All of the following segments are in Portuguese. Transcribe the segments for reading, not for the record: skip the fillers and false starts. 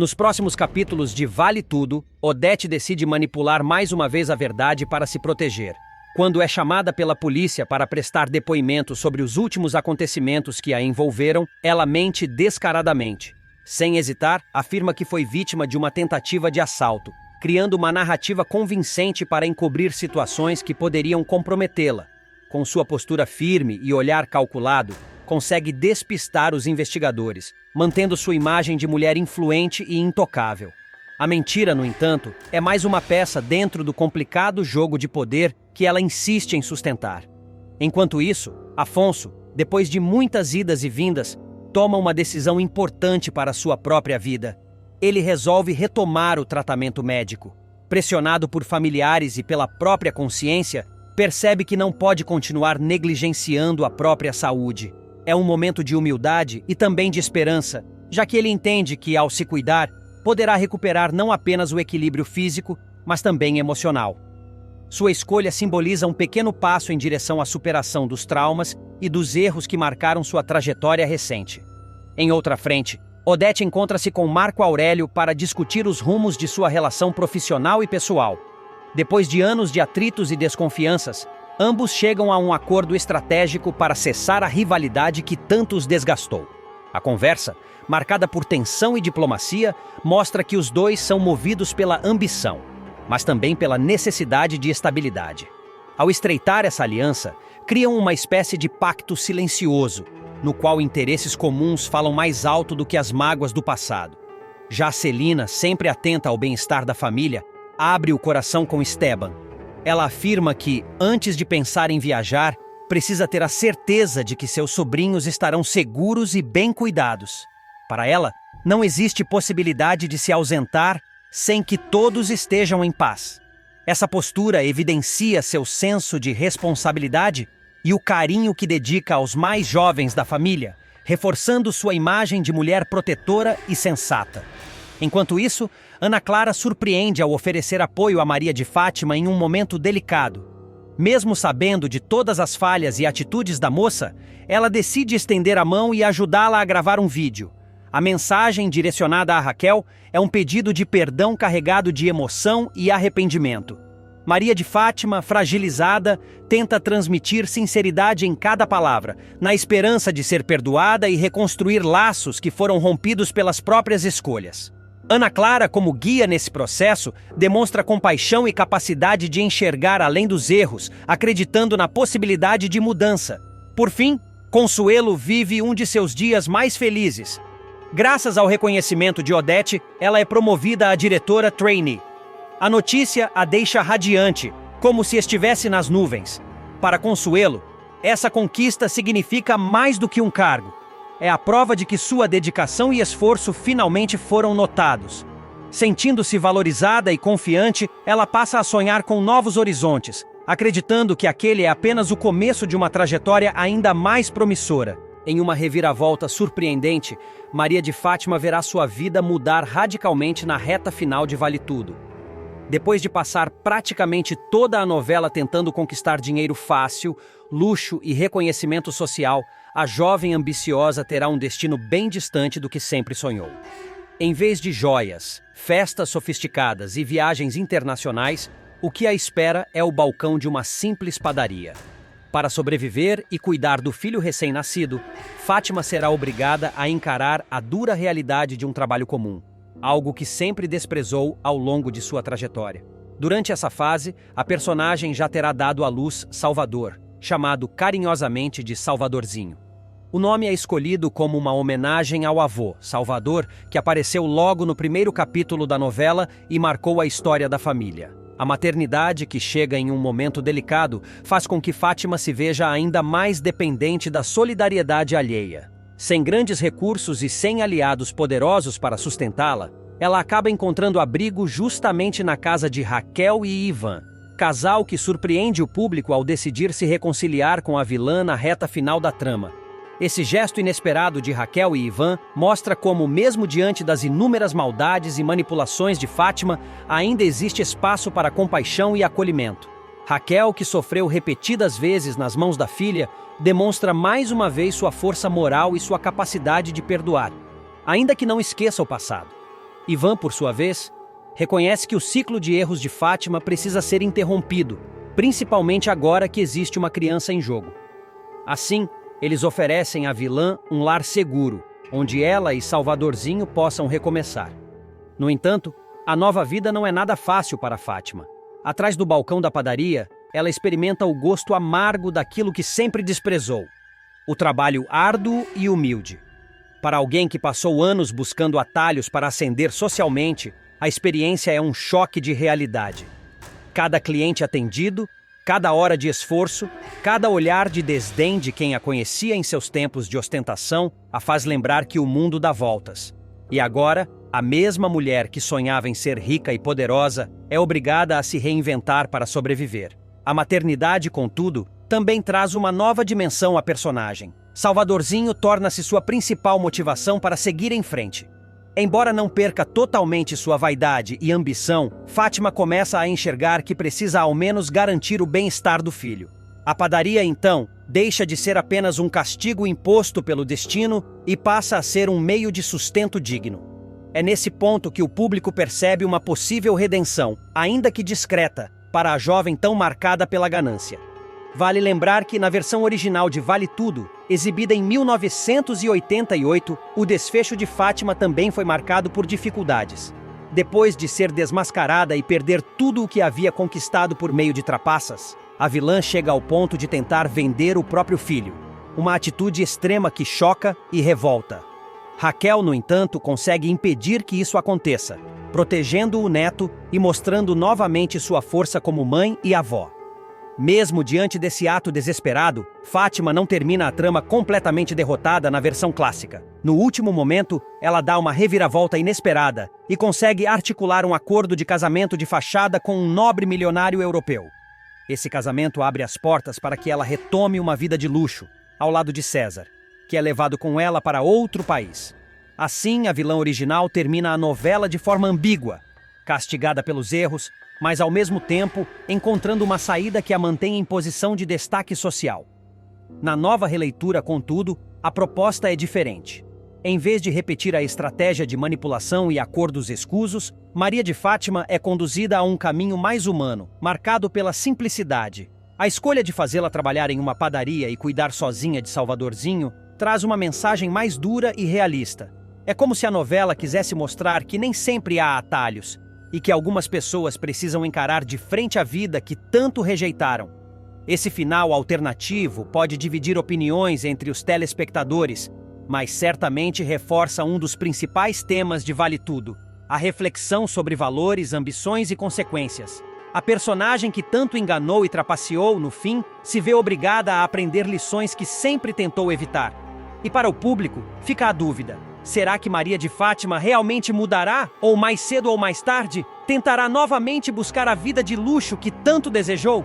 Nos próximos capítulos de Vale Tudo, Odete decide manipular mais uma vez a verdade para se proteger. Quando é chamada pela polícia para prestar depoimento sobre os últimos acontecimentos que a envolveram, ela mente descaradamente. Sem hesitar, afirma que foi vítima de uma tentativa de assalto, criando uma narrativa convincente para encobrir situações que poderiam comprometê-la. Com sua postura firme e olhar calculado, consegue despistar os investigadores, mantendo sua imagem de mulher influente e intocável. A mentira, no entanto, é mais uma peça dentro do complicado jogo de poder que ela insiste em sustentar. Enquanto isso, Afonso, depois de muitas idas e vindas, toma uma decisão importante para sua própria vida. Ele resolve retomar o tratamento médico. Pressionado por familiares e pela própria consciência, percebe que não pode continuar negligenciando a própria saúde. É um momento de humildade e também de esperança, já que ele entende que, ao se cuidar, poderá recuperar não apenas o equilíbrio físico, mas também emocional. Sua escolha simboliza um pequeno passo em direção à superação dos traumas e dos erros que marcaram sua trajetória recente. Em outra frente, Odete encontra-se com Marco Aurélio para discutir os rumos de sua relação profissional e pessoal. Depois de anos de atritos e desconfianças, ambos chegam a um acordo estratégico para cessar a rivalidade que tanto os desgastou. A conversa, marcada por tensão e diplomacia, mostra que os dois são movidos pela ambição, mas também pela necessidade de estabilidade. Ao estreitar essa aliança, criam uma espécie de pacto silencioso, no qual interesses comuns falam mais alto do que as mágoas do passado. Já Celina, sempre atenta ao bem-estar da família, abre o coração com Esteban. Ela afirma que, antes de pensar em viajar, precisa ter a certeza de que seus sobrinhos estarão seguros e bem cuidados. Para ela, não existe possibilidade de se ausentar sem que todos estejam em paz. Essa postura evidencia seu senso de responsabilidade e o carinho que dedica aos mais jovens da família, reforçando sua imagem de mulher protetora e sensata. Enquanto isso, Ana Clara surpreende ao oferecer apoio a Maria de Fátima em um momento delicado. Mesmo sabendo de todas as falhas e atitudes da moça, ela decide estender a mão e ajudá-la a gravar um vídeo. A mensagem direcionada a Raquel é um pedido de perdão carregado de emoção e arrependimento. Maria de Fátima, fragilizada, tenta transmitir sinceridade em cada palavra, na esperança de ser perdoada e reconstruir laços que foram rompidos pelas próprias escolhas. Ana Clara, como guia nesse processo, demonstra compaixão e capacidade de enxergar além dos erros, acreditando na possibilidade de mudança. Por fim, Consuelo vive um de seus dias mais felizes. Graças ao reconhecimento de Odete, ela é promovida a diretora trainee. A notícia a deixa radiante, como se estivesse nas nuvens. Para Consuelo, essa conquista significa mais do que um cargo. É a prova de que sua dedicação e esforço finalmente foram notados. Sentindo-se valorizada e confiante, ela passa a sonhar com novos horizontes, acreditando que aquele é apenas o começo de uma trajetória ainda mais promissora. Em uma reviravolta surpreendente, Maria de Fátima verá sua vida mudar radicalmente na reta final de Vale Tudo. Depois de passar praticamente toda a novela tentando conquistar dinheiro fácil, luxo e reconhecimento social, a jovem ambiciosa terá um destino bem distante do que sempre sonhou. Em vez de joias, festas sofisticadas e viagens internacionais, o que a espera é o balcão de uma simples padaria. Para sobreviver e cuidar do filho recém-nascido, Fátima será obrigada a encarar a dura realidade de um trabalho comum, algo que sempre desprezou ao longo de sua trajetória. Durante essa fase, a personagem já terá dado à luz Salvador, chamado carinhosamente de Salvadorzinho. O nome é escolhido como uma homenagem ao avô, Salvador, que apareceu logo no primeiro capítulo da novela e marcou a história da família. A maternidade, que chega em um momento delicado, faz com que Fátima se veja ainda mais dependente da solidariedade alheia. Sem grandes recursos e sem aliados poderosos para sustentá-la, ela acaba encontrando abrigo justamente na casa de Raquel e Ivan, casal que surpreende o público ao decidir se reconciliar com a vilã na reta final da trama. Esse gesto inesperado de Raquel e Ivan mostra como, mesmo diante das inúmeras maldades e manipulações de Fátima, ainda existe espaço para compaixão e acolhimento. Raquel, que sofreu repetidas vezes nas mãos da filha, demonstra mais uma vez sua força moral e sua capacidade de perdoar, ainda que não esqueça o passado. Ivan, por sua vez, reconhece que o ciclo de erros de Fátima precisa ser interrompido, principalmente agora que existe uma criança em jogo. Assim, eles oferecem à vilã um lar seguro, onde ela e Salvadorzinho possam recomeçar. No entanto, a nova vida não é nada fácil para Fátima. Atrás do balcão da padaria, ela experimenta o gosto amargo daquilo que sempre desprezou: o trabalho árduo e humilde. Para alguém que passou anos buscando atalhos para ascender socialmente, a experiência é um choque de realidade. Cada cliente atendido, cada hora de esforço, cada olhar de desdém de quem a conhecia em seus tempos de ostentação a faz lembrar que o mundo dá voltas. E agora, a mesma mulher que sonhava em ser rica e poderosa é obrigada a se reinventar para sobreviver. A maternidade, contudo, também traz uma nova dimensão à personagem. Salvadorzinho torna-se sua principal motivação para seguir em frente. Embora não perca totalmente sua vaidade e ambição, Fátima começa a enxergar que precisa ao menos garantir o bem-estar do filho. A padaria, então, deixa de ser apenas um castigo imposto pelo destino e passa a ser um meio de sustento digno. É nesse ponto que o público percebe uma possível redenção, ainda que discreta, para a jovem tão marcada pela ganância. Vale lembrar que, na versão original de Vale Tudo, exibida em 1988, o desfecho de Fátima também foi marcado por dificuldades. Depois de ser desmascarada e perder tudo o que havia conquistado por meio de trapaças, a vilã chega ao ponto de tentar vender o próprio filho, uma atitude extrema que choca e revolta. Raquel, no entanto, consegue impedir que isso aconteça, protegendo o neto e mostrando novamente sua força como mãe e avó. Mesmo diante desse ato desesperado, Fátima não termina a trama completamente derrotada na versão clássica. No último momento, ela dá uma reviravolta inesperada e consegue articular um acordo de casamento de fachada com um nobre milionário europeu. Esse casamento abre as portas para que ela retome uma vida de luxo, ao lado de César, que é levado com ela para outro país. Assim, a vilã original termina a novela de forma ambígua, castigada pelos erros, mas ao mesmo tempo encontrando uma saída que a mantém em posição de destaque social. Na nova releitura, contudo, a proposta é diferente. Em vez de repetir a estratégia de manipulação e acordos escusos, Maria de Fátima é conduzida a um caminho mais humano, marcado pela simplicidade. A escolha de fazê-la trabalhar em uma padaria e cuidar sozinha de Salvadorzinho traz uma mensagem mais dura e realista. É como se a novela quisesse mostrar que nem sempre há atalhos, e que algumas pessoas precisam encarar de frente a vida que tanto rejeitaram. Esse final alternativo pode dividir opiniões entre os telespectadores, mas certamente reforça um dos principais temas de Vale Tudo: a reflexão sobre valores, ambições e consequências. A personagem que tanto enganou e trapaceou, no fim, se vê obrigada a aprender lições que sempre tentou evitar. E para o público, fica a dúvida: será que Maria de Fátima realmente mudará? Ou mais cedo ou mais tarde, tentará novamente buscar a vida de luxo que tanto desejou?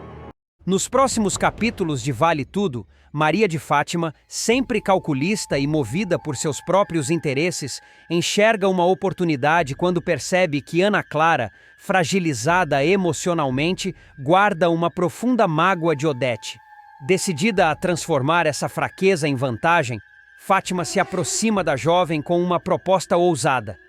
Nos próximos capítulos de Vale Tudo, Maria de Fátima, sempre calculista e movida por seus próprios interesses, enxerga uma oportunidade quando percebe que Ana Clara, fragilizada emocionalmente, guarda uma profunda mágoa de Odete. Decidida a transformar essa fraqueza em vantagem, Fátima se aproxima da jovem com uma proposta ousada: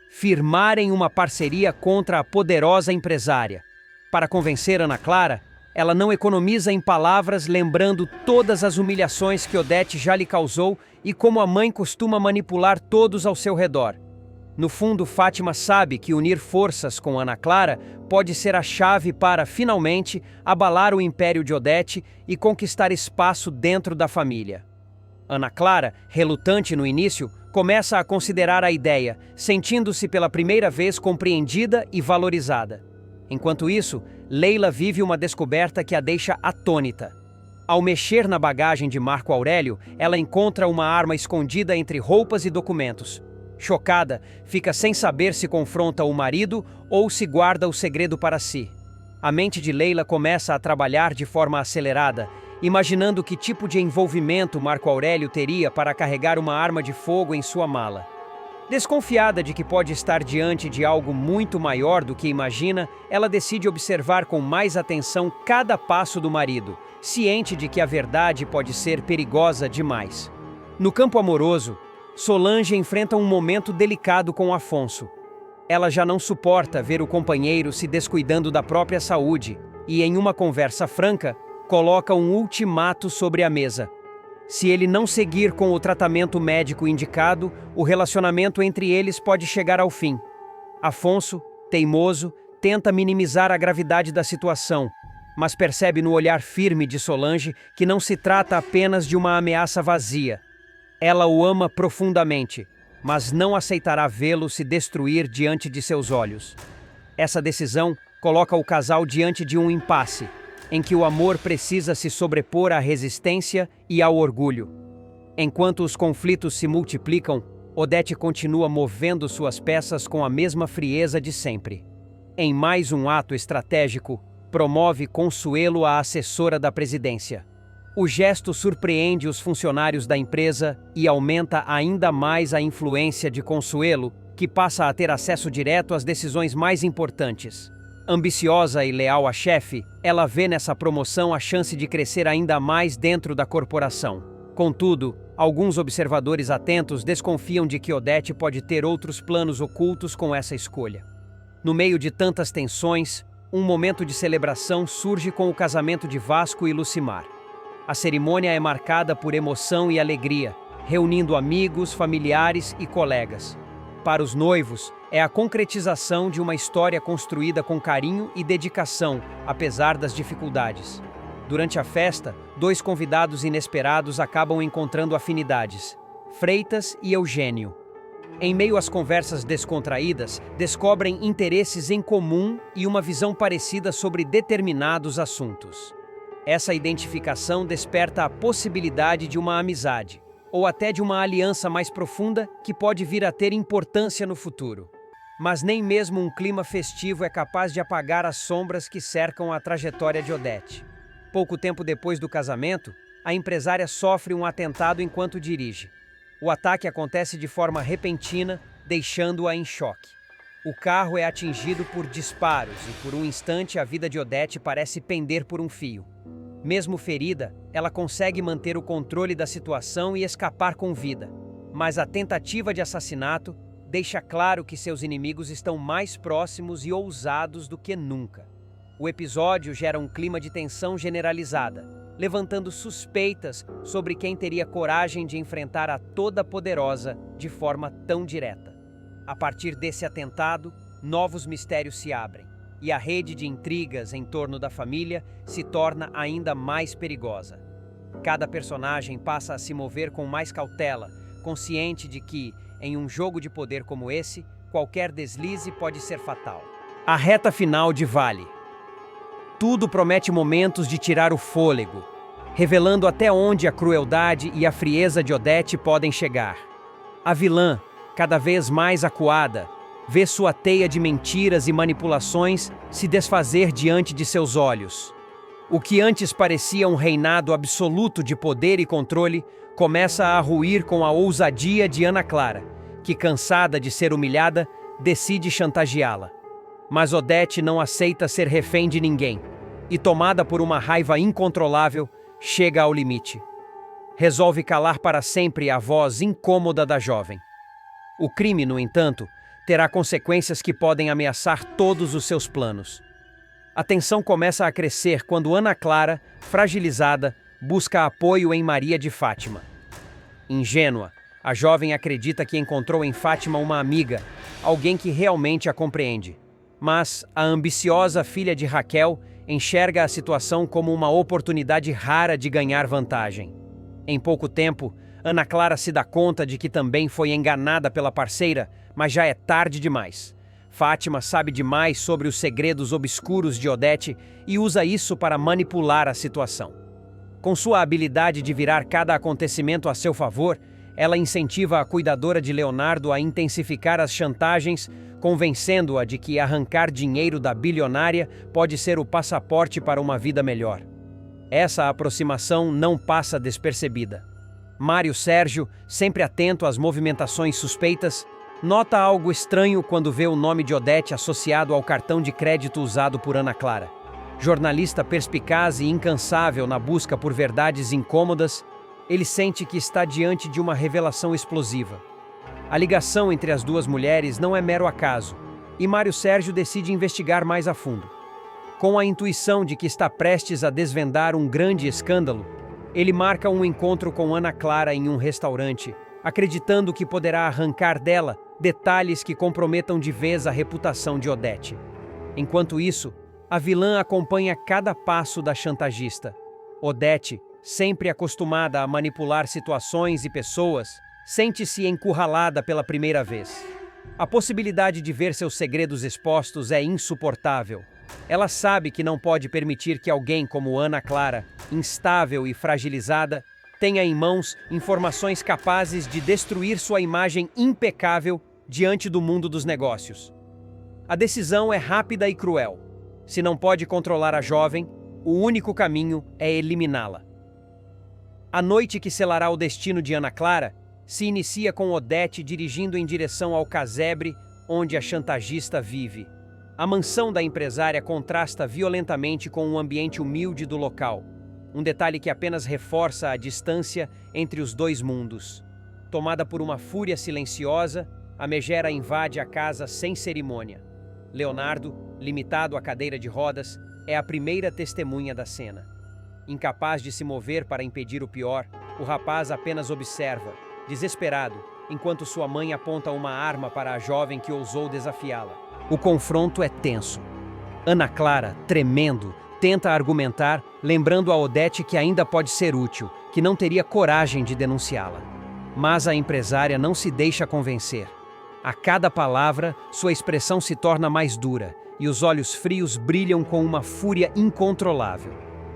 firmarem uma parceria contra a poderosa empresária. Para convencer Ana Clara, ela não economiza em palavras, lembrando todas as humilhações que Odete já lhe causou e como a mãe costuma manipular todos ao seu redor. No fundo, Fátima sabe que unir forças com Ana Clara pode ser a chave para, finalmente, abalar o império de Odete e conquistar espaço dentro da família. Ana Clara, relutante no início, começa a considerar a ideia, sentindo-se pela primeira vez compreendida e valorizada. Enquanto isso, Leila vive uma descoberta que a deixa atônita. Ao mexer na bagagem de Marco Aurélio, ela encontra uma arma escondida entre roupas e documentos. Chocada, fica sem saber se confronta o marido ou se guarda o segredo para si. A mente de Leila começa a trabalhar de forma acelerada, imaginando que tipo de envolvimento Marco Aurélio teria para carregar uma arma de fogo em sua mala. Desconfiada de que pode estar diante de algo muito maior do que imagina, ela decide observar com mais atenção cada passo do marido, ciente de que a verdade pode ser perigosa demais. No campo amoroso, Solange enfrenta um momento delicado com Afonso. Ela já não suporta ver o companheiro se descuidando da própria saúde e, em uma conversa franca, coloca um ultimato sobre a mesa. Se ele não seguir com o tratamento médico indicado, o relacionamento entre eles pode chegar ao fim. Afonso, teimoso, tenta minimizar a gravidade da situação, mas percebe no olhar firme de Solange que não se trata apenas de uma ameaça vazia. Ela o ama profundamente, mas não aceitará vê-lo se destruir diante de seus olhos. Essa decisão coloca o casal diante de um impasse, em que o amor precisa se sobrepor à resistência e ao orgulho. Enquanto os conflitos se multiplicam, Odete continua movendo suas peças com a mesma frieza de sempre. Em mais um ato estratégico, promove Consuelo à assessora da presidência. O gesto surpreende os funcionários da empresa e aumenta ainda mais a influência de Consuelo, que passa a ter acesso direto às decisões mais importantes. Ambiciosa e leal à chefe, ela vê nessa promoção a chance de crescer ainda mais dentro da corporação. Contudo, alguns observadores atentos desconfiam de que Odete pode ter outros planos ocultos com essa escolha. No meio de tantas tensões, um momento de celebração surge com o casamento de Vasco e Lucimar. A cerimônia é marcada por emoção e alegria, reunindo amigos, familiares e colegas. Para os noivos, é a concretização de uma história construída com carinho e dedicação, apesar das dificuldades. Durante a festa, dois convidados inesperados acabam encontrando afinidades: Freitas e Eugênio. Em meio às conversas descontraídas, descobrem interesses em comum e uma visão parecida sobre determinados assuntos. Essa identificação desperta a possibilidade de uma amizade, ou até de uma aliança mais profunda que pode vir a ter importância no futuro. Mas nem mesmo um clima festivo é capaz de apagar as sombras que cercam a trajetória de Odete. Pouco tempo depois do casamento, a empresária sofre um atentado enquanto dirige. O ataque acontece de forma repentina, deixando-a em choque. O carro é atingido por disparos e, por um instante, a vida de Odete parece pender por um fio. Mesmo ferida, ela consegue manter o controle da situação e escapar com vida. Mas a tentativa de assassinato deixa claro que seus inimigos estão mais próximos e ousados do que nunca. O episódio gera um clima de tensão generalizada, levantando suspeitas sobre quem teria coragem de enfrentar a Toda-Poderosa de forma tão direta. A partir desse atentado, novos mistérios se abrem, e a rede de intrigas em torno da família se torna ainda mais perigosa. Cada personagem passa a se mover com mais cautela, consciente de que, em um jogo de poder como esse, qualquer deslize pode ser fatal. A reta final de Vale. Tudo promete momentos de tirar o fôlego, revelando até onde a crueldade e a frieza de Odete podem chegar. A vilã, cada vez mais acuada, vê sua teia de mentiras e manipulações se desfazer diante de seus olhos. O que antes parecia um reinado absoluto de poder e controle começa a ruir com a ousadia de Ana Clara, que, cansada de ser humilhada, decide chantageá-la. Mas Odete não aceita ser refém de ninguém e, tomada por uma raiva incontrolável, chega ao limite. Resolve calar para sempre a voz incômoda da jovem. O crime, no entanto, terá consequências que podem ameaçar todos os seus planos. A tensão começa a crescer quando Ana Clara, fragilizada, busca apoio em Maria de Fátima. Ingênua, a jovem acredita que encontrou em Fátima uma amiga, alguém que realmente a compreende. Mas a ambiciosa filha de Raquel enxerga a situação como uma oportunidade rara de ganhar vantagem. Em pouco tempo, Ana Clara se dá conta de que também foi enganada pela parceira, mas já é tarde demais. Fátima sabe demais sobre os segredos obscuros de Odete e usa isso para manipular a situação. Com sua habilidade de virar cada acontecimento a seu favor, ela incentiva a cuidadora de Leonardo a intensificar as chantagens, convencendo-a de que arrancar dinheiro da bilionária pode ser o passaporte para uma vida melhor. Essa aproximação não passa despercebida. Mário Sérgio, sempre atento às movimentações suspeitas, nota algo estranho quando vê o nome de Odete associado ao cartão de crédito usado por Ana Clara. Jornalista perspicaz e incansável na busca por verdades incômodas, ele sente que está diante de uma revelação explosiva. A ligação entre as duas mulheres não é mero acaso, e Mário Sérgio decide investigar mais a fundo. Com a intuição de que está prestes a desvendar um grande escândalo, ele marca um encontro com Ana Clara em um restaurante, acreditando que poderá arrancar dela detalhes que comprometam de vez a reputação de Odete. Enquanto isso, a vilã acompanha cada passo da chantagista. Odete, sempre acostumada a manipular situações e pessoas, sente-se encurralada pela primeira vez. A possibilidade de ver seus segredos expostos é insuportável. Ela sabe que não pode permitir que alguém como Ana Clara, instável e fragilizada, tenha em mãos informações capazes de destruir sua imagem impecável diante do mundo dos negócios. A decisão é rápida e cruel. Se não pode controlar a jovem, o único caminho é eliminá-la. A noite que selará o destino de Ana Clara se inicia com Odete dirigindo em direção ao casebre onde a chantagista vive. A mansão da empresária contrasta violentamente com o ambiente humilde do local, um detalhe que apenas reforça a distância entre os dois mundos. Tomada por uma fúria silenciosa, a megera invade a casa sem cerimônia. Leonardo, limitado à cadeira de rodas, é a primeira testemunha da cena. Incapaz de se mover para impedir o pior, o rapaz apenas observa, desesperado, enquanto sua mãe aponta uma arma para a jovem que ousou desafiá-la. O confronto é tenso. Ana Clara, tremendo, tenta argumentar, lembrando a Odete que ainda pode ser útil, que não teria coragem de denunciá-la. Mas a empresária não se deixa convencer. A cada palavra, sua expressão se torna mais dura e os olhos frios brilham com uma fúria incontrolável.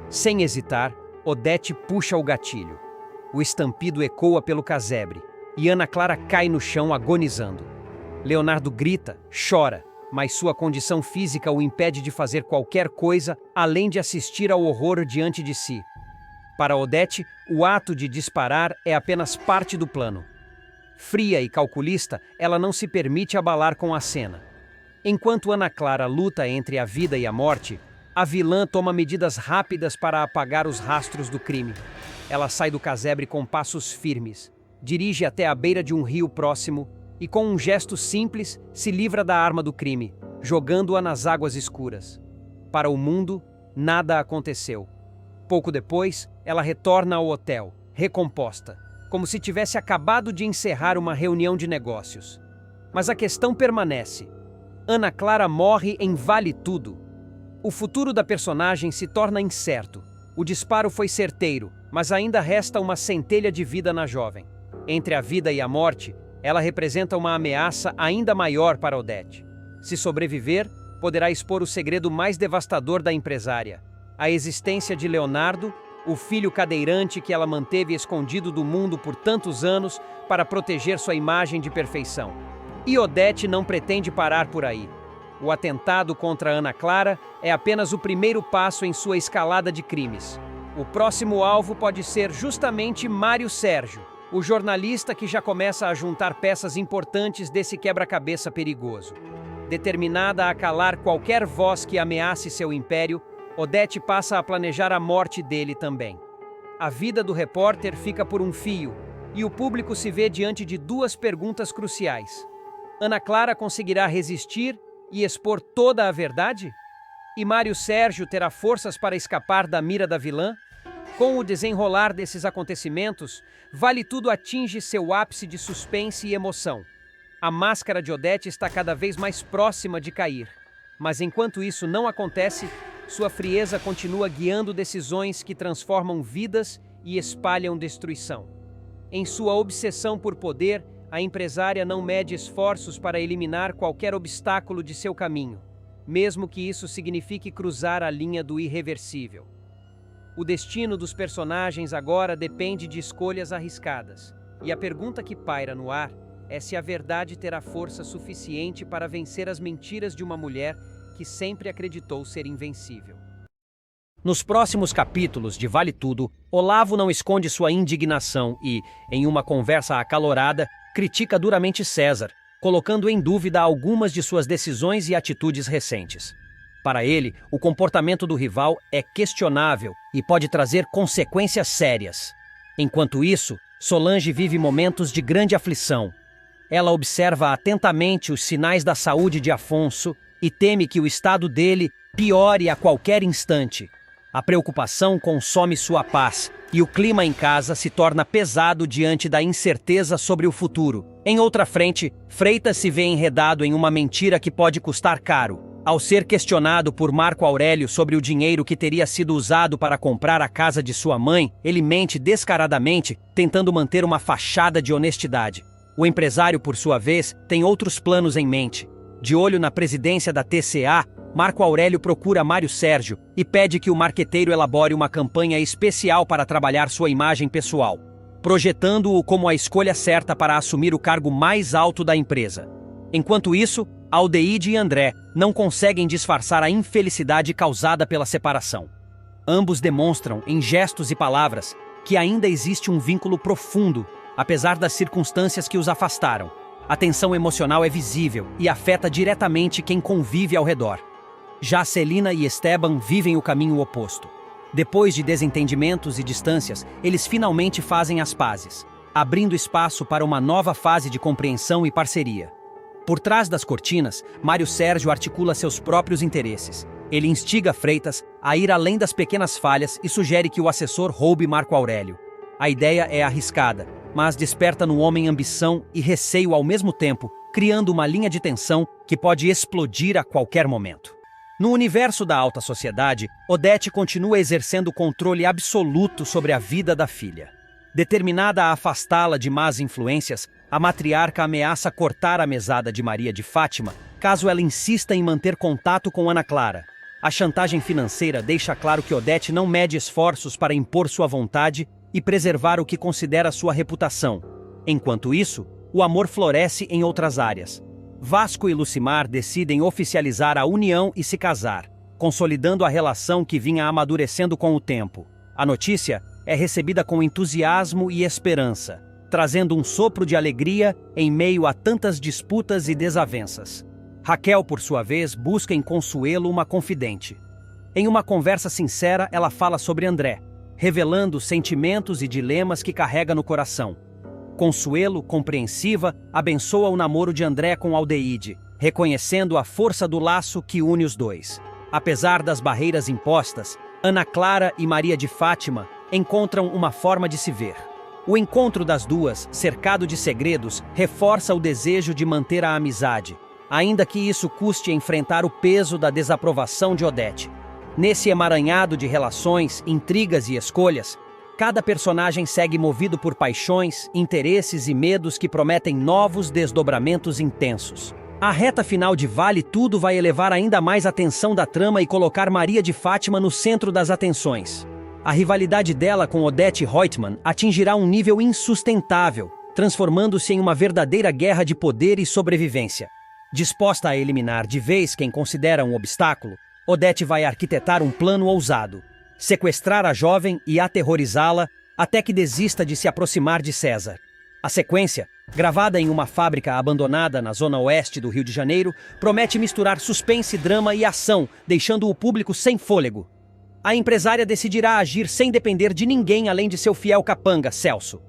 Sem hesitar, Odete puxa o gatilho. O estampido ecoa pelo casebre e Ana Clara cai no chão agonizando. Leonardo grita, chora, mas sua condição física o impede de fazer qualquer coisa além de assistir ao horror diante de si. Para Odete, o ato de disparar é apenas parte do plano. Fria e calculista, ela não se permite abalar com a cena. Enquanto Ana Clara luta entre a vida e a morte, a vilã toma medidas rápidas para apagar os rastros do crime. Ela sai do casebre com passos firmes, dirige até a beira de um rio próximo e, com um gesto simples, se livra da arma do crime, jogando-a nas águas escuras. Para o mundo, nada aconteceu. Pouco depois, ela retorna ao hotel, recomposta, como se tivesse acabado de encerrar uma reunião de negócios. Mas a questão permanece. Ana Clara morre em Vale Tudo. O futuro da personagem se torna incerto. O disparo foi certeiro, mas ainda resta uma centelha de vida na jovem. Entre a vida e a morte, ela representa uma ameaça ainda maior para Odete. Se sobreviver, poderá expor o segredo mais devastador da empresária: a existência de Leonardo, o filho cadeirante que ela manteve escondido do mundo por tantos anos para proteger sua imagem de perfeição. E Odete não pretende parar por aí. O atentado contra Ana Clara é apenas o primeiro passo em sua escalada de crimes. O próximo alvo pode ser justamente Mário Sérgio, o jornalista que já começa a juntar peças importantes desse quebra-cabeça perigoso. Determinada a calar qualquer voz que ameace seu império, Odete passa a planejar a morte dele também. A vida do repórter fica por um fio, e o público se vê diante de duas perguntas cruciais. Ana Clara conseguirá resistir e expor toda a verdade? E Mário Sérgio terá forças para escapar da mira da vilã? Com o desenrolar desses acontecimentos, Vale Tudo atinge seu ápice de suspense e emoção. A máscara de Odete está cada vez mais próxima de cair. Mas enquanto isso não acontece, sua frieza continua guiando decisões que transformam vidas e espalham destruição. Em sua obsessão por poder, a empresária não mede esforços para eliminar qualquer obstáculo de seu caminho, mesmo que isso signifique cruzar a linha do irreversível. O destino dos personagens agora depende de escolhas arriscadas, e a pergunta que paira no ar é se a verdade terá força suficiente para vencer as mentiras de uma mulher que sempre acreditou ser invencível. Nos próximos capítulos de Vale Tudo, Olavo não esconde sua indignação e, em uma conversa acalorada, critica duramente César, colocando em dúvida algumas de suas decisões e atitudes recentes. Para ele, o comportamento do rival é questionável e pode trazer consequências sérias. Enquanto isso, Solange vive momentos de grande aflição. ela observa atentamente os sinais da saúde de Afonso e teme que o estado dele piore a qualquer instante. A preocupação consome sua paz e o clima em casa se torna pesado diante da incerteza sobre o futuro. Em outra frente, Freitas se vê enredado em uma mentira que pode custar caro. Ao ser questionado por Marco Aurélio sobre o dinheiro que teria sido usado para comprar a casa de sua mãe, ele mente descaradamente, tentando manter uma fachada de honestidade. O empresário, por sua vez, tem outros planos em mente. De olho na presidência da TCA, Marco Aurélio procura Mário Sérgio e pede que o marqueteiro elabore uma campanha especial para trabalhar sua imagem pessoal, projetando-o como a escolha certa para assumir o cargo mais alto da empresa. Enquanto isso, Aldeide e André não conseguem disfarçar a infelicidade causada pela separação. Ambos demonstram, em gestos e palavras, que ainda existe um vínculo profundo, apesar das circunstâncias que os afastaram. A tensão emocional é visível e afeta diretamente quem convive ao redor. Já Celina e Esteban vivem o caminho oposto. Depois de desentendimentos e distâncias, eles finalmente fazem as pazes, abrindo espaço para uma nova fase de compreensão e parceria. Por trás das cortinas, Mário Sérgio articula seus próprios interesses. Ele instiga Freitas a ir além das pequenas falhas e sugere que o assessor roube Marco Aurélio. A ideia é arriscada, mas desperta no homem ambição e receio ao mesmo tempo, criando uma linha de tensão que pode explodir a qualquer momento. No universo da alta sociedade, Odete continua exercendo controle absoluto sobre a vida da filha. Determinada a afastá-la de más influências, a matriarca ameaça cortar a mesada de Maria de Fátima caso ela insista em manter contato com Ana Clara. A chantagem financeira deixa claro que Odete não mede esforços para impor sua vontade e preservar o que considera sua reputação. Enquanto isso, o amor floresce em outras áreas. Vasco e Lucimar decidem oficializar a união e se casar, consolidando a relação que vinha amadurecendo com o tempo. A notícia é recebida com entusiasmo e esperança, trazendo um sopro de alegria em meio a tantas disputas e desavenças. Raquel, por sua vez, busca em Consuelo uma confidente. Em uma conversa sincera, ela fala sobre André, revelando sentimentos e dilemas que carrega no coração. Consuelo, compreensiva, abençoa o namoro de André com Aldeide, reconhecendo a força do laço que une os dois. Apesar das barreiras impostas, Ana Clara e Maria de Fátima encontram uma forma de se ver. O encontro das duas, cercado de segredos, reforça o desejo de manter a amizade, ainda que isso custe enfrentar o peso da desaprovação de Odete. Nesse emaranhado de relações, intrigas e escolhas, cada personagem segue movido por paixões, interesses e medos que prometem novos desdobramentos intensos. A reta final de Vale Tudo vai elevar ainda mais a tensão da trama e colocar Maria de Fátima no centro das atenções. A rivalidade dela com Odete Reutemann atingirá um nível insustentável, transformando-se em uma verdadeira guerra de poder e sobrevivência. Disposta a eliminar de vez quem considera um obstáculo, Odete vai arquitetar um plano ousado: sequestrar a jovem e aterrorizá-la até que desista de se aproximar de César. A sequência, gravada em uma fábrica abandonada na zona oeste do Rio de Janeiro, promete misturar suspense, drama e ação, deixando o público sem fôlego. A empresária decidirá agir sem depender de ninguém além de seu fiel capanga, Celso.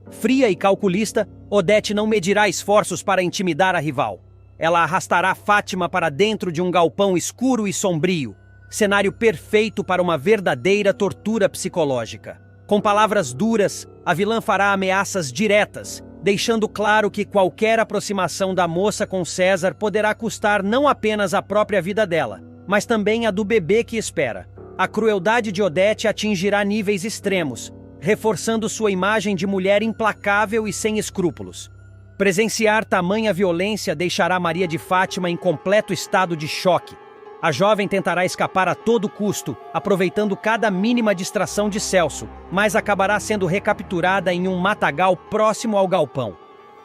Fria e calculista, Odete não medirá esforços para intimidar a rival. Ela arrastará Fátima para dentro de um galpão escuro e sombrio, cenário perfeito para uma verdadeira tortura psicológica. Com palavras duras, a vilã fará ameaças diretas, deixando claro que qualquer aproximação da moça com César poderá custar não apenas a própria vida dela, mas também a do bebê que espera. A crueldade de Odete atingirá níveis extremos, reforçando sua imagem de mulher implacável e sem escrúpulos. Presenciar tamanha violência deixará Maria de Fátima em completo estado de choque. A jovem tentará escapar a todo custo, aproveitando cada mínima distração de Celso, mas acabará sendo recapturada em um matagal próximo ao galpão.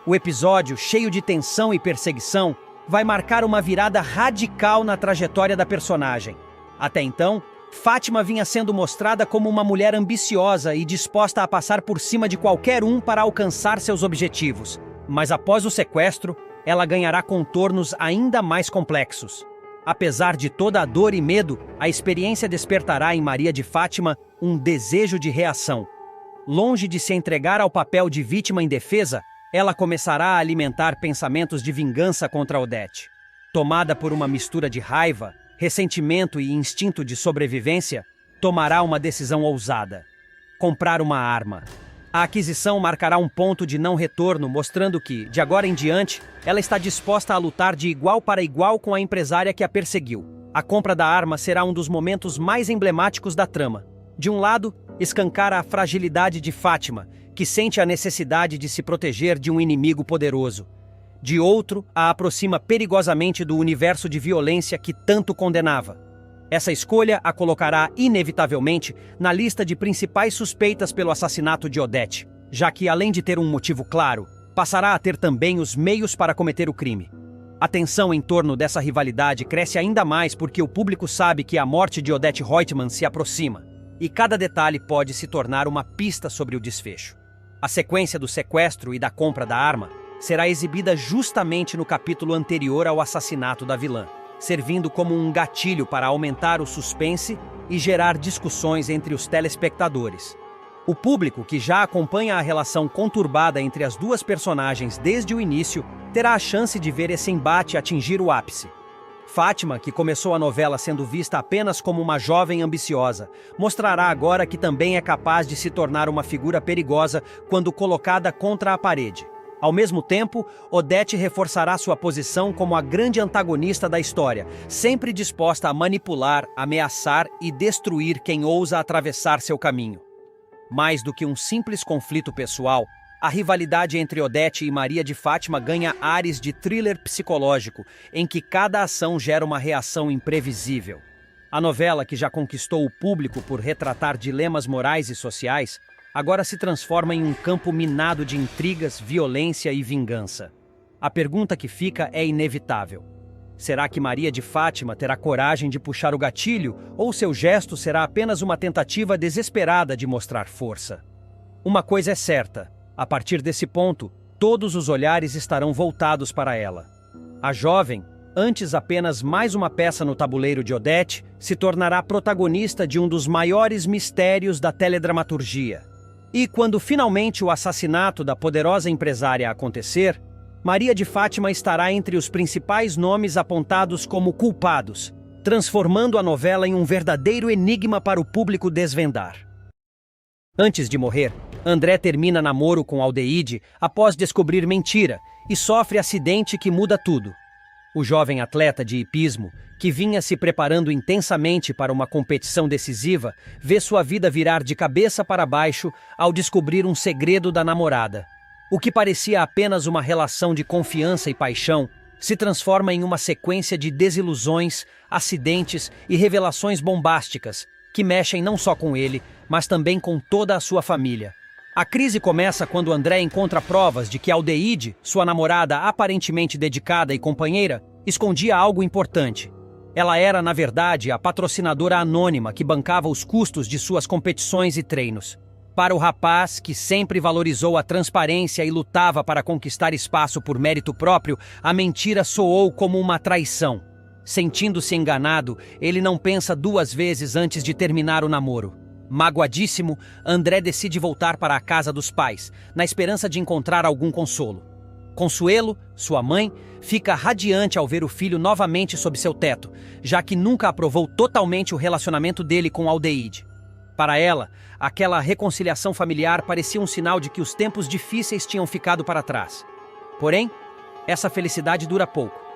O episódio, cheio de tensão e perseguição, vai marcar uma virada radical na trajetória da personagem. Até então, Fátima vinha sendo mostrada como uma mulher ambiciosa e disposta a passar por cima de qualquer um para alcançar seus objetivos. Mas após o sequestro, ela ganhará contornos ainda mais complexos. Apesar de toda a dor e medo, a experiência despertará em Maria de Fátima um desejo de reação. Longe de se entregar ao papel de vítima indefesa, ela começará a alimentar pensamentos de vingança contra Odete. Tomada por uma mistura de raiva, ressentimento e instinto de sobrevivência, tomará uma decisão ousada: comprar uma arma. A aquisição marcará um ponto de não retorno, mostrando que, de agora em diante, ela está disposta a lutar de igual para igual com a empresária que a perseguiu. A compra da arma será um dos momentos mais emblemáticos da trama. De um lado, escancara a fragilidade de Fátima, que sente a necessidade de se proteger de um inimigo poderoso. De outro, a aproxima perigosamente do universo de violência que tanto condenava. Essa escolha a colocará, inevitavelmente, na lista de principais suspeitas pelo assassinato de Odete, já que, além de ter um motivo claro, passará a ter também os meios para cometer o crime. A tensão em torno dessa rivalidade cresce ainda mais porque o público sabe que a morte de Odete Reutemann se aproxima, e cada detalhe pode se tornar uma pista sobre o desfecho. A sequência do sequestro e da compra da arma será exibida justamente no capítulo anterior ao assassinato da vilã, servindo como um gatilho para aumentar o suspense e gerar discussões entre os telespectadores. O público, que já acompanha a relação conturbada entre as duas personagens desde o início, terá a chance de ver esse embate atingir o ápice. Fátima, que começou a novela sendo vista apenas como uma jovem ambiciosa, mostrará agora que também é capaz de se tornar uma figura perigosa quando colocada contra a parede. Ao mesmo tempo, Odete reforçará sua posição como a grande antagonista da história, sempre disposta a manipular, ameaçar e destruir quem ousa atravessar seu caminho. Mais do que um simples conflito pessoal, a rivalidade entre Odete e Maria de Fátima ganha ares de thriller psicológico, em que cada ação gera uma reação imprevisível. A novela, que já conquistou o público por retratar dilemas morais e sociais, agora se transforma em um campo minado de intrigas, violência e vingança. A pergunta que fica é inevitável: será que Maria de Fátima terá coragem de puxar o gatilho, ou seu gesto será apenas uma tentativa desesperada de mostrar força? Uma coisa é certa: a partir desse ponto, todos os olhares estarão voltados para ela. A jovem, antes apenas mais uma peça no tabuleiro de Odete, se tornará protagonista de um dos maiores mistérios da teledramaturgia. E quando finalmente o assassinato da poderosa empresária acontecer, Maria de Fátima estará entre os principais nomes apontados como culpados, transformando a novela em um verdadeiro enigma para o público desvendar. Antes de morrer, André termina namoro com Aldeide após descobrir mentira e sofre acidente que muda tudo. O jovem atleta de hipismo, que vinha se preparando intensamente para uma competição decisiva, vê sua vida virar de cabeça para baixo ao descobrir um segredo da namorada. O que parecia apenas uma relação de confiança e paixão se transforma em uma sequência de desilusões, acidentes e revelações bombásticas que mexem não só com ele, mas também com toda a sua família. A crise começa quando André encontra provas de que Aldeide, sua namorada aparentemente dedicada e companheira, escondia algo importante. Ela era, na verdade, a patrocinadora anônima que bancava os custos de suas competições e treinos. Para o rapaz, que sempre valorizou a transparência e lutava para conquistar espaço por mérito próprio, a mentira soou como uma traição. Sentindo-se enganado, ele não pensa duas vezes antes de terminar o namoro. Magoadíssimo, André decide voltar para a casa dos pais, na esperança de encontrar algum consolo. Consuelo, sua mãe, fica radiante ao ver o filho novamente sob seu teto, já que nunca aprovou totalmente o relacionamento dele com Aldeide. Para ela, aquela reconciliação familiar parecia um sinal de que os tempos difíceis tinham ficado para trás. Porém, essa felicidade dura pouco.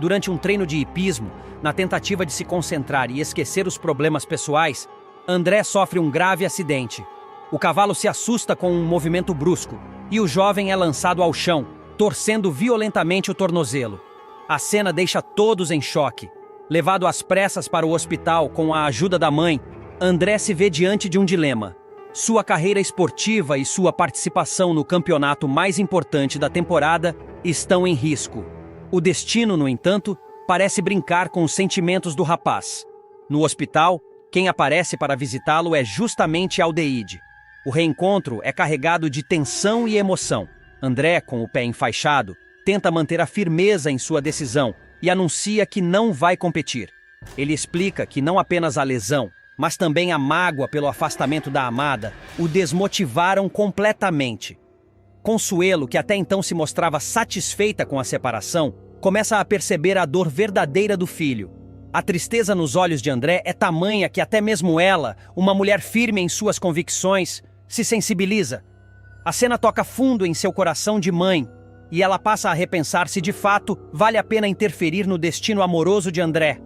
Durante um treino de hipismo, na tentativa de se concentrar e esquecer os problemas pessoais, André sofre um grave acidente. O cavalo se assusta com um movimento brusco e o jovem é lançado ao chão, torcendo violentamente o tornozelo. A cena deixa todos em choque. Levado às pressas para o hospital com a ajuda da mãe, André se vê diante de um dilema. Sua carreira esportiva e sua participação no campeonato mais importante da temporada estão em risco. O destino, no entanto, parece brincar com os sentimentos do rapaz. No hospital, quem aparece para visitá-lo é justamente Aldeide. O reencontro é carregado de tensão e emoção. André, com o pé enfaixado, tenta manter a firmeza em sua decisão e anuncia que não vai competir. Ele explica que não apenas a lesão, mas também a mágoa pelo afastamento da amada o desmotivaram completamente. Consuelo, que até então se mostrava satisfeita com a separação, começa a perceber a dor verdadeira do filho. A tristeza nos olhos de André é tamanha que até mesmo ela, uma mulher firme em suas convicções, se sensibiliza. A cena toca fundo em seu coração de mãe, e ela passa a repensar se de fato vale a pena interferir no destino amoroso de André.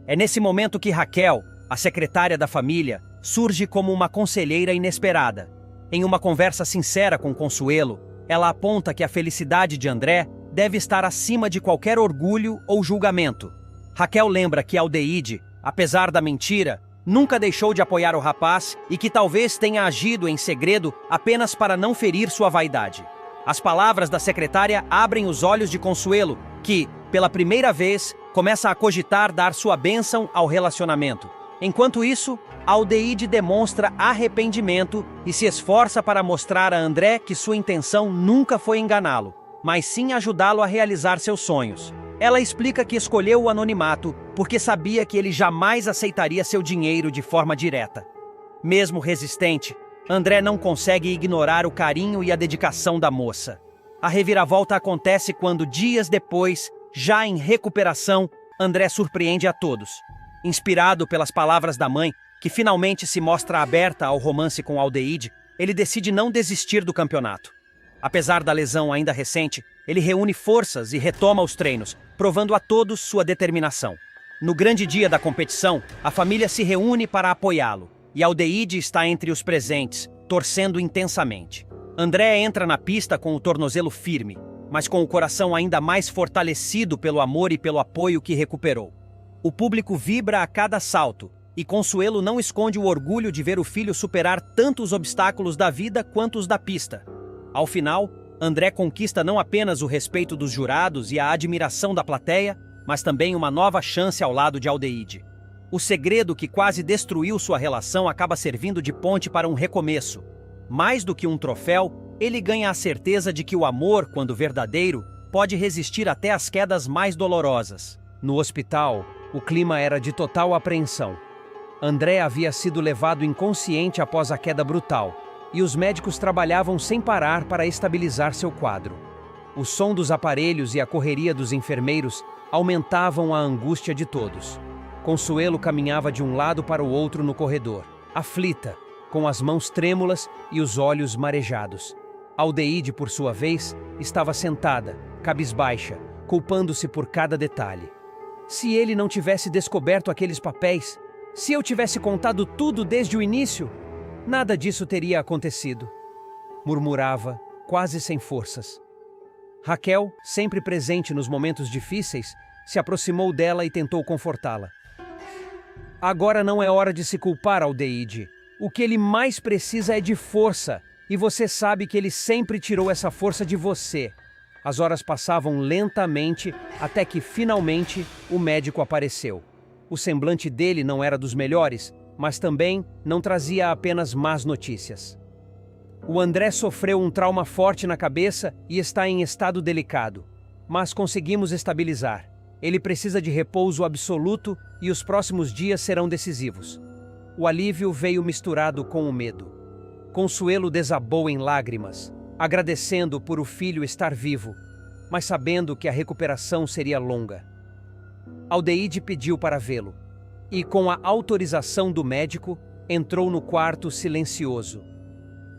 É nesse momento que Raquel, a secretária da família, surge como uma conselheira inesperada. Em uma conversa sincera com Consuelo, ela aponta que a felicidade de André deve estar acima de qualquer orgulho ou julgamento. Raquel lembra que Aldeide, apesar da mentira, nunca deixou de apoiar o rapaz e que talvez tenha agido em segredo apenas para não ferir sua vaidade. As palavras da secretária abrem os olhos de Consuelo, que, pela primeira vez, começa a cogitar dar sua bênção ao relacionamento. Enquanto isso, Aldeide demonstra arrependimento e se esforça para mostrar a André que sua intenção nunca foi enganá-lo, mas sim ajudá-lo a realizar seus sonhos. Ela explica que escolheu o anonimato porque sabia que ele jamais aceitaria seu dinheiro de forma direta. Mesmo resistente, André não consegue ignorar o carinho e a dedicação da moça. A reviravolta acontece quando, dias depois, já em recuperação, André surpreende a todos. Inspirado pelas palavras da mãe, que finalmente se mostra aberta ao romance com Aldeide, ele decide não desistir do campeonato. Apesar da lesão ainda recente, ele reúne forças e retoma os treinos, provando a todos sua determinação. No grande dia da competição, a família se reúne para apoiá-lo, e Aldeide está entre os presentes, torcendo intensamente. André entra na pista com o tornozelo firme, mas com o coração ainda mais fortalecido pelo amor e pelo apoio que recuperou. O público vibra a cada salto, e Consuelo não esconde o orgulho de ver o filho superar tanto os obstáculos da vida quanto os da pista. Ao final, André conquista não apenas o respeito dos jurados e a admiração da plateia, mas também uma nova chance ao lado de Aldeide. O segredo que quase destruiu sua relação acaba servindo de ponte para um recomeço. Mais do que um troféu, ele ganha a certeza de que o amor, quando verdadeiro, pode resistir até às quedas mais dolorosas. No hospital, o clima era de total apreensão. André havia sido levado inconsciente após a queda brutal, e os médicos trabalhavam sem parar para estabilizar seu quadro. O som dos aparelhos e a correria dos enfermeiros aumentavam a angústia de todos. Consuelo caminhava de um lado para o outro no corredor, aflita, com as mãos trêmulas e os olhos marejados. Aldeide, por sua vez, estava sentada, cabisbaixa, culpando-se por cada detalhe. Se ele não tivesse descoberto aqueles papéis, se eu tivesse contado tudo desde o início, nada disso teria acontecido, murmurava, quase sem forças. Raquel, sempre presente nos momentos difíceis, se aproximou dela e tentou confortá-la. Agora não é hora de se culpar, Aldeide. O que ele mais precisa é de força, e você sabe que ele sempre tirou essa força de você. As horas passavam lentamente até que, finalmente, o médico apareceu. O semblante dele não era dos melhores, mas também não trazia apenas más notícias. O André sofreu um trauma forte na cabeça e está em estado delicado, mas conseguimos estabilizar. Ele precisa de repouso absoluto e os próximos dias serão decisivos. O alívio veio misturado com o medo. Consuelo desabou em lágrimas, agradecendo por o filho estar vivo, mas sabendo que a recuperação seria longa. Aldeide pediu para vê-lo, e com a autorização do médico, entrou no quarto silencioso.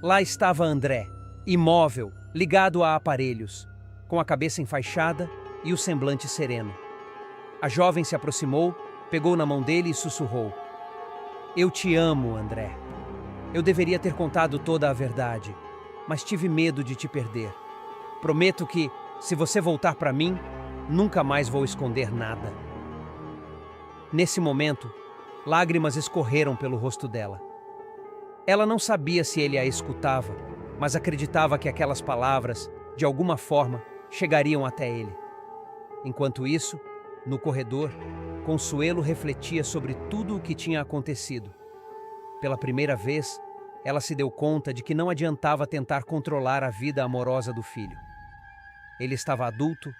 Lá estava André, imóvel, ligado a aparelhos, com a cabeça enfaixada e o semblante sereno. A jovem se aproximou, pegou na mão dele e sussurrou: "Eu te amo, André. Eu deveria ter contado toda a verdade, mas tive medo de te perder. Prometo que, se você voltar para mim, nunca mais vou esconder nada." Nesse momento, lágrimas escorreram pelo rosto dela. Ela não sabia se ele a escutava, mas acreditava que aquelas palavras, de alguma forma, chegariam até ele. Enquanto isso, no corredor, Consuelo refletia sobre tudo o que tinha acontecido. Pela primeira vez, ela se deu conta de que não adiantava tentar controlar a vida amorosa do filho. Ele estava adulto,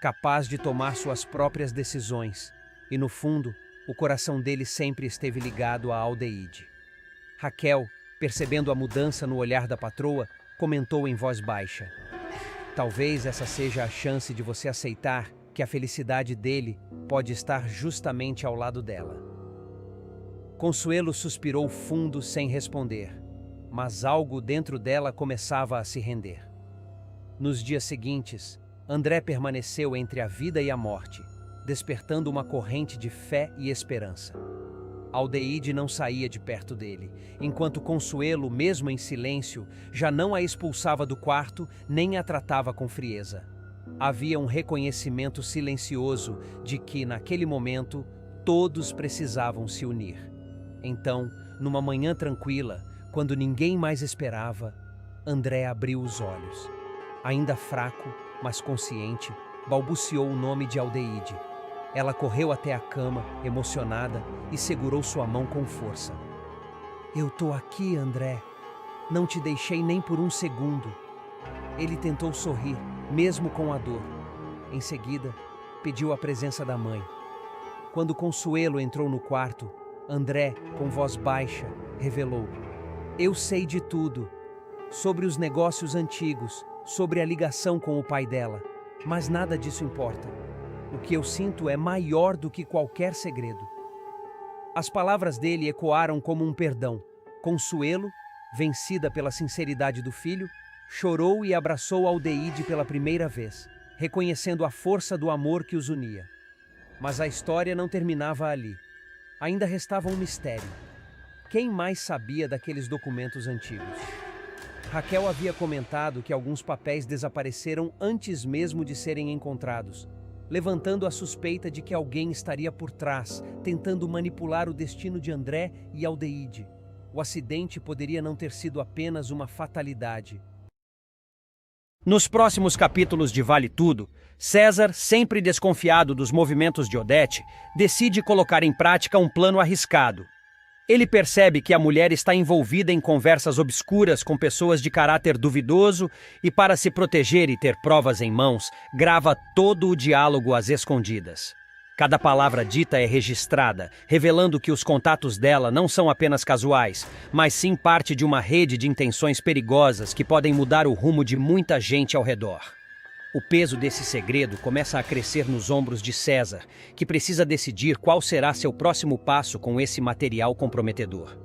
capaz de tomar suas próprias decisões, e no fundo, o coração dele sempre esteve ligado a Aldeide. Raquel, percebendo a mudança no olhar da patroa, comentou em voz baixa. Talvez essa seja a chance de você aceitar que a felicidade dele pode estar justamente ao lado dela. Consuelo suspirou fundo sem responder, mas algo dentro dela começava a se render. Nos dias seguintes, André permaneceu entre a vida e a morte, despertando uma corrente de fé e esperança. Aldeide não saía de perto dele, enquanto Consuelo, mesmo em silêncio, já não a expulsava do quarto nem a tratava com frieza. Havia um reconhecimento silencioso de que, naquele momento, todos precisavam se unir. Então, numa manhã tranquila, quando ninguém mais esperava, André abriu os olhos. Ainda fraco, mas consciente, balbuciou o nome de Aldeide. Ela correu até a cama, emocionada, e segurou sua mão com força. Eu tô aqui, André. Não te deixei nem por um segundo. Ele tentou sorrir, mesmo com a dor. Em seguida, pediu a presença da mãe. Quando Consuelo entrou no quarto, André, com voz baixa, revelou: Eu sei de tudo. Sobre os negócios antigos, sobre a ligação com o pai dela. Mas nada disso importa. O que eu sinto é maior do que qualquer segredo. As palavras dele ecoaram como um perdão. Consuelo, vencida pela sinceridade do filho, chorou e abraçou Aldeide pela primeira vez, reconhecendo a força do amor que os unia. Mas a história não terminava ali. Ainda restava um mistério. Quem mais sabia daqueles documentos antigos? Raquel havia comentado que alguns papéis desapareceram antes mesmo de serem encontrados, levantando a suspeita de que alguém estaria por trás, tentando manipular o destino de André e Aldeide. O acidente poderia não ter sido apenas uma fatalidade. Nos próximos capítulos de Vale Tudo, César, sempre desconfiado dos movimentos de Odete, decide colocar em prática um plano arriscado. Ele percebe que a mulher está envolvida em conversas obscuras com pessoas de caráter duvidoso e, para se proteger e ter provas em mãos, grava todo o diálogo às escondidas. Cada palavra dita é registrada, revelando que os contatos dela não são apenas casuais, mas sim parte de uma rede de intenções perigosas que podem mudar o rumo de muita gente ao redor. O peso desse segredo começa a crescer nos ombros de César, que precisa decidir qual será seu próximo passo com esse material comprometedor.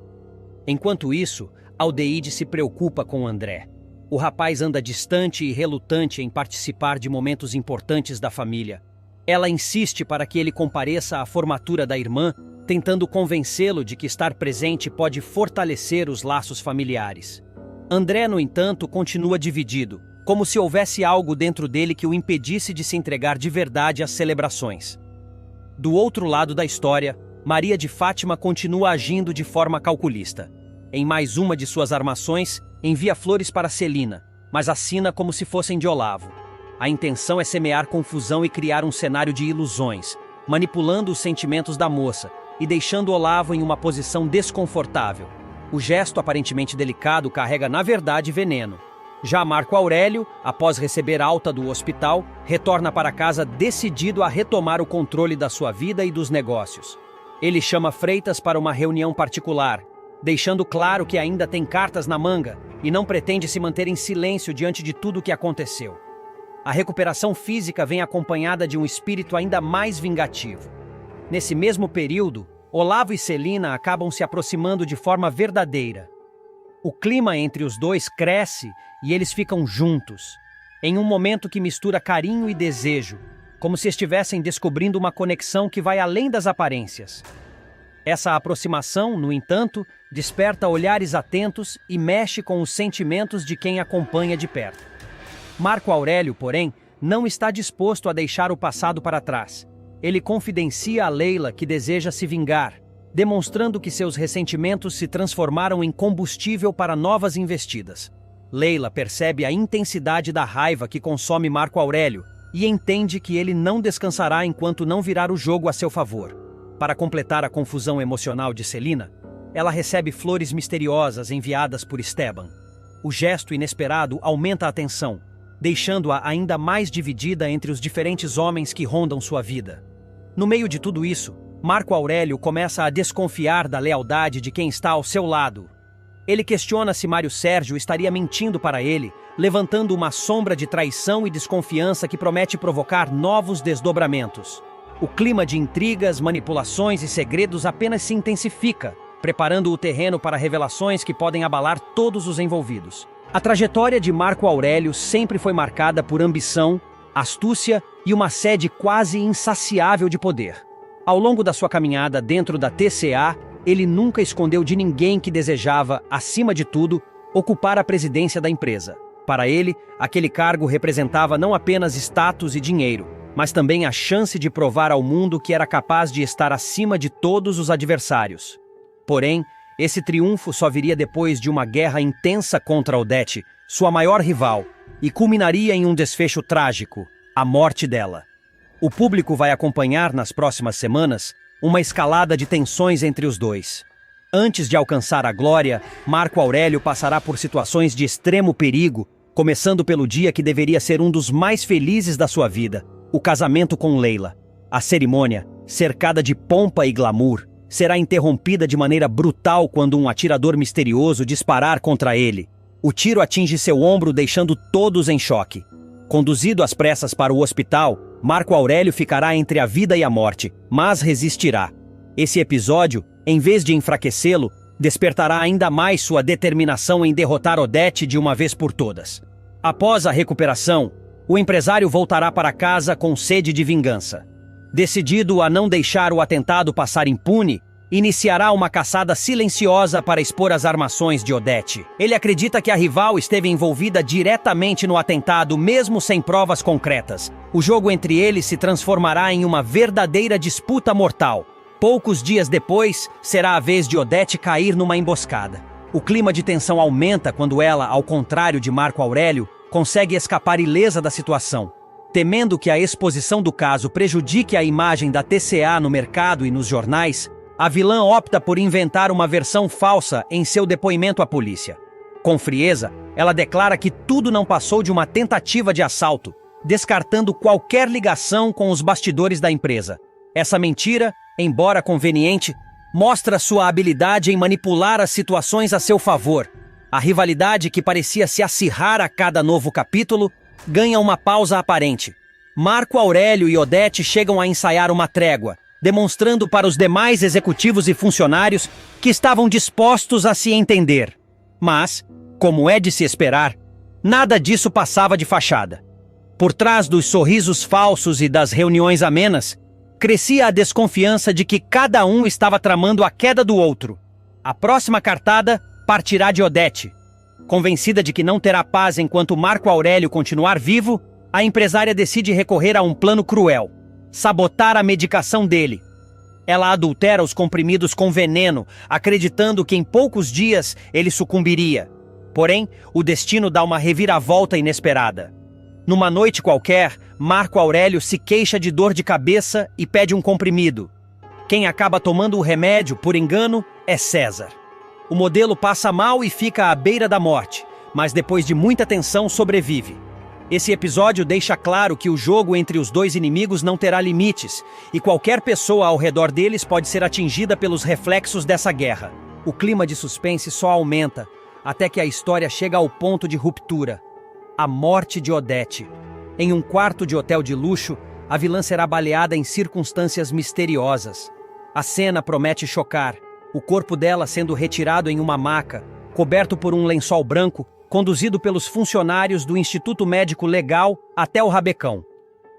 Enquanto isso, Aldeide se preocupa com André. O rapaz anda distante e relutante em participar de momentos importantes da família. Ela insiste para que ele compareça à formatura da irmã, tentando convencê-lo de que estar presente pode fortalecer os laços familiares. André, no entanto, continua dividido, como se houvesse algo dentro dele que o impedisse de se entregar de verdade às celebrações. Do outro lado da história, Maria de Fátima continua agindo de forma calculista. Em mais uma de suas armações, envia flores para Celina, mas assina como se fossem de Olavo. A intenção é semear confusão e criar um cenário de ilusões, manipulando os sentimentos da moça e deixando Olavo em uma posição desconfortável. O gesto aparentemente delicado carrega, na verdade, veneno. Já Marco Aurélio, após receber alta do hospital, retorna para casa decidido a retomar o controle da sua vida e dos negócios. Ele chama Freitas para uma reunião particular, deixando claro que ainda tem cartas na manga e não pretende se manter em silêncio diante de tudo o que aconteceu. A recuperação física vem acompanhada de um espírito ainda mais vingativo. Nesse mesmo período, Olavo e Celina acabam se aproximando de forma verdadeira. O clima entre os dois cresce e eles ficam juntos, em um momento que mistura carinho e desejo, como se estivessem descobrindo uma conexão que vai além das aparências. Essa aproximação, no entanto, desperta olhares atentos e mexe com os sentimentos de quem acompanha de perto. Marco Aurélio, porém, não está disposto a deixar o passado para trás. Ele confidencia a Leila que deseja se vingar, demonstrando que seus ressentimentos se transformaram em combustível para novas investidas. Leila percebe a intensidade da raiva que consome Marco Aurélio e entende que ele não descansará enquanto não virar o jogo a seu favor. Para completar a confusão emocional de Celina, ela recebe flores misteriosas enviadas por Esteban. O gesto inesperado aumenta a tensão, deixando-a ainda mais dividida entre os diferentes homens que rondam sua vida. No meio de tudo isso, Marco Aurélio começa a desconfiar da lealdade de quem está ao seu lado. Ele questiona se Mário Sérgio estaria mentindo para ele, levantando uma sombra de traição e desconfiança que promete provocar novos desdobramentos. O clima de intrigas, manipulações e segredos apenas se intensifica, preparando o terreno para revelações que podem abalar todos os envolvidos. A trajetória de Marco Aurélio sempre foi marcada por ambição, astúcia e uma sede quase insaciável de poder. Ao longo da sua caminhada dentro da TCA, ele nunca escondeu de ninguém que desejava, acima de tudo, ocupar a presidência da empresa. Para ele, aquele cargo representava não apenas status e dinheiro, mas também a chance de provar ao mundo que era capaz de estar acima de todos os adversários. Porém, esse triunfo só viria depois de uma guerra intensa contra Odete, sua maior rival, e culminaria em um desfecho trágico, a morte dela. O público vai acompanhar nas próximas semanas uma escalada de tensões entre os dois. Antes de alcançar a glória, Marco Aurélio passará por situações de extremo perigo, começando pelo dia que deveria ser um dos mais felizes da sua vida, o casamento com Leila. A cerimônia, cercada de pompa e glamour, será interrompida de maneira brutal quando um atirador misterioso disparar contra ele. O tiro atinge seu ombro, deixando todos em choque. Conduzido às pressas para o hospital, Marco Aurélio ficará entre a vida e a morte, mas resistirá. Esse episódio, em vez de enfraquecê-lo, despertará ainda mais sua determinação em derrotar Odete de uma vez por todas. Após a recuperação, o empresário voltará para casa com sede de vingança. Decidido a não deixar o atentado passar impune, iniciará uma caçada silenciosa para expor as armações de Odete. Ele acredita que a rival esteve envolvida diretamente no atentado, mesmo sem provas concretas. O jogo entre eles se transformará em uma verdadeira disputa mortal. Poucos dias depois, será a vez de Odete cair numa emboscada. O clima de tensão aumenta quando ela, ao contrário de Marco Aurélio, consegue escapar ilesa da situação. Temendo que a exposição do caso prejudique a imagem da TCA no mercado e nos jornais, a vilã opta por inventar uma versão falsa em seu depoimento à polícia. Com frieza, ela declara que tudo não passou de uma tentativa de assalto, descartando qualquer ligação com os bastidores da empresa. Essa mentira, embora conveniente, mostra sua habilidade em manipular as situações a seu favor. A rivalidade que parecia se acirrar a cada novo capítulo ganha uma pausa aparente. Marco Aurélio e Odete chegam a ensaiar uma trégua, demonstrando para os demais executivos e funcionários que estavam dispostos a se entender. Mas, como é de se esperar, nada disso passava de fachada. Por trás dos sorrisos falsos e das reuniões amenas, crescia a desconfiança de que cada um estava tramando a queda do outro. A próxima cartada partirá de Odete. Convencida de que não terá paz enquanto Marco Aurélio continuar vivo, a empresária decide recorrer a um plano cruel: sabotar a medicação dele. Ela adultera os comprimidos com veneno, acreditando que em poucos dias ele sucumbiria. Porém, o destino dá uma reviravolta inesperada. Numa noite qualquer, Marco Aurélio se queixa de dor de cabeça e pede um comprimido. Quem acaba tomando o remédio, por engano, é César. O modelo passa mal e fica à beira da morte, mas depois de muita tensão sobrevive. Esse episódio deixa claro que o jogo entre os dois inimigos não terá limites, e qualquer pessoa ao redor deles pode ser atingida pelos reflexos dessa guerra. O clima de suspense só aumenta, até que a história chega ao ponto de ruptura. A morte de Odete. Em um quarto de hotel de luxo, a vilã será baleada em circunstâncias misteriosas. A cena promete chocar. O corpo dela sendo retirado em uma maca, coberto por um lençol branco, conduzido pelos funcionários do Instituto Médico Legal até o Rabecão.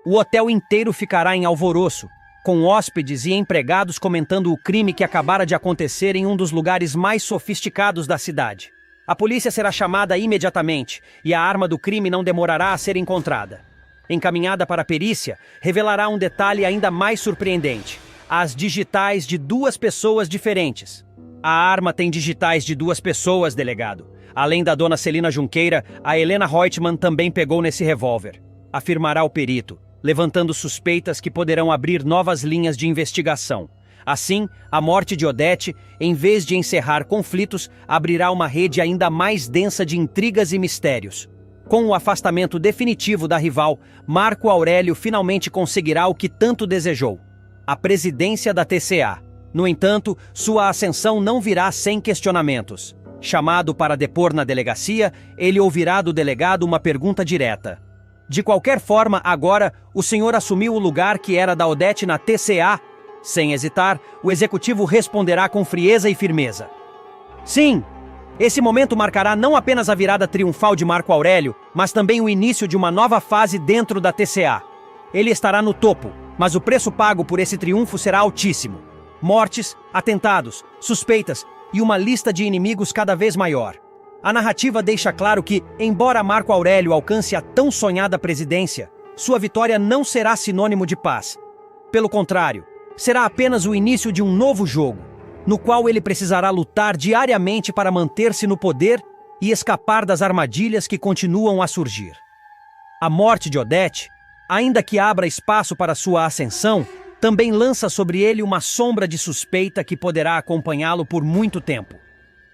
O hotel inteiro ficará em alvoroço, com hóspedes e empregados comentando o crime que acabara de acontecer em um dos lugares mais sofisticados da cidade. A polícia será chamada imediatamente e a arma do crime não demorará a ser encontrada. Encaminhada para a perícia, revelará um detalhe ainda mais surpreendente: as digitais de duas pessoas diferentes. A arma tem digitais de duas pessoas, delegado. Além da dona Celina Junqueira, a Helena Reutemann também pegou nesse revólver, afirmará o perito, levantando suspeitas que poderão abrir novas linhas de investigação. Assim, a morte de Odete, em vez de encerrar conflitos, abrirá uma rede ainda mais densa de intrigas e mistérios. Com o afastamento definitivo da rival, Marco Aurélio finalmente conseguirá o que tanto desejou: a presidência da TCA. No entanto, sua ascensão não virá sem questionamentos. Chamado para depor na delegacia, ele ouvirá do delegado uma pergunta direta. De qualquer forma, agora, o senhor assumiu o lugar que era da Odete na TCA. Sem hesitar, o executivo responderá com frieza e firmeza. Sim, esse momento marcará não apenas a virada triunfal de Marco Aurélio, mas também o início de uma nova fase dentro da TCA. Ele estará no topo, mas o preço pago por esse triunfo será altíssimo. Mortes, atentados, suspeitas e uma lista de inimigos cada vez maior. A narrativa deixa claro que, embora Marco Aurélio alcance a tão sonhada presidência, sua vitória não será sinônimo de paz. Pelo contrário, será apenas o início de um novo jogo, no qual ele precisará lutar diariamente para manter-se no poder e escapar das armadilhas que continuam a surgir. A morte de Odete, ainda que abra espaço para sua ascensão, também lança sobre ele uma sombra de suspeita que poderá acompanhá-lo por muito tempo.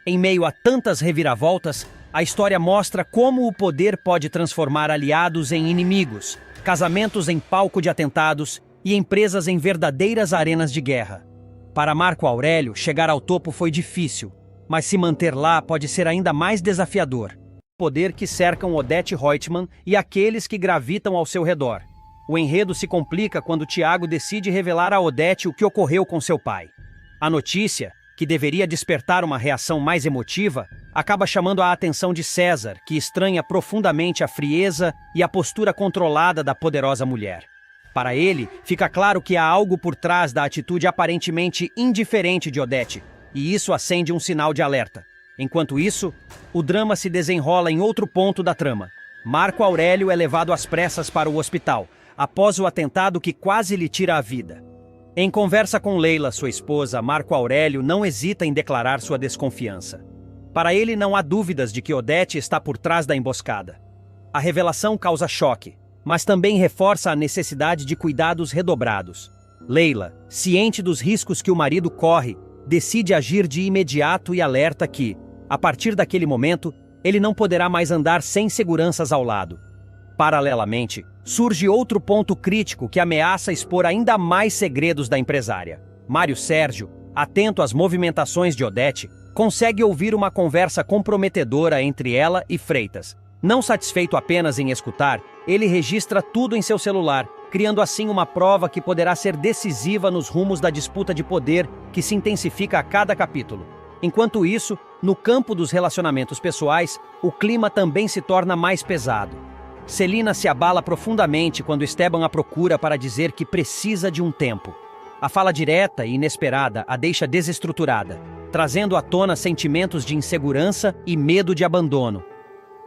Em meio a tantas reviravoltas, a história mostra como o poder pode transformar aliados em inimigos, casamentos em palco de atentados e empresas em verdadeiras arenas de guerra. Para Marco Aurélio, chegar ao topo foi difícil, mas se manter lá pode ser ainda mais desafiador. Poder que cercam Odete Reutemann e aqueles que gravitam ao seu redor. O enredo se complica quando Tiago decide revelar a Odete o que ocorreu com seu pai. A notícia, que deveria despertar uma reação mais emotiva, acaba chamando a atenção de César, que estranha profundamente a frieza e a postura controlada da poderosa mulher. Para ele, fica claro que há algo por trás da atitude aparentemente indiferente de Odete, e isso acende um sinal de alerta. Enquanto isso, o drama se desenrola em outro ponto da trama. Marco Aurélio é levado às pressas para o hospital, após o atentado que quase lhe tira a vida. Em conversa com Leila, sua esposa, Marco Aurélio não hesita em declarar sua desconfiança. Para ele não há dúvidas de que Odete está por trás da emboscada. A revelação causa choque, mas também reforça a necessidade de cuidados redobrados. Leila, ciente dos riscos que o marido corre, decide agir de imediato e alerta que, a partir daquele momento, ele não poderá mais andar sem seguranças ao lado. Paralelamente, surge outro ponto crítico que ameaça expor ainda mais segredos da empresária. Mário Sérgio, atento às movimentações de Odete, consegue ouvir uma conversa comprometedora entre ela e Freitas. Não satisfeito apenas em escutar, ele registra tudo em seu celular, criando assim uma prova que poderá ser decisiva nos rumos da disputa de poder que se intensifica a cada capítulo. Enquanto isso, no campo dos relacionamentos pessoais, o clima também se torna mais pesado. Celina se abala profundamente quando Esteban a procura para dizer que precisa de um tempo. A fala direta e inesperada a deixa desestruturada, trazendo à tona sentimentos de insegurança e medo de abandono.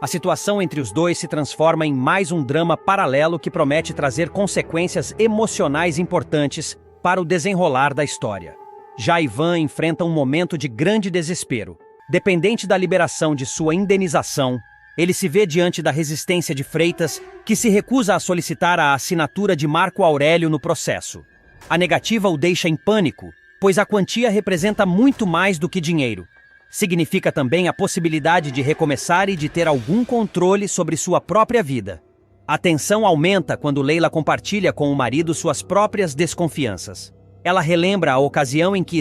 A situação entre os dois se transforma em mais um drama paralelo que promete trazer consequências emocionais importantes para o desenrolar da história. Já Ivan enfrenta um momento de grande desespero. Dependente da liberação de sua indenização, ele se vê diante da resistência de Freitas, que se recusa a solicitar a assinatura de Marco Aurélio no processo. A negativa o deixa em pânico, pois a quantia representa muito mais do que dinheiro. Significa também a possibilidade de recomeçar e de ter algum controle sobre sua própria vida. A tensão aumenta quando Leila compartilha com o marido suas próprias desconfianças. Ela relembra a ocasião em que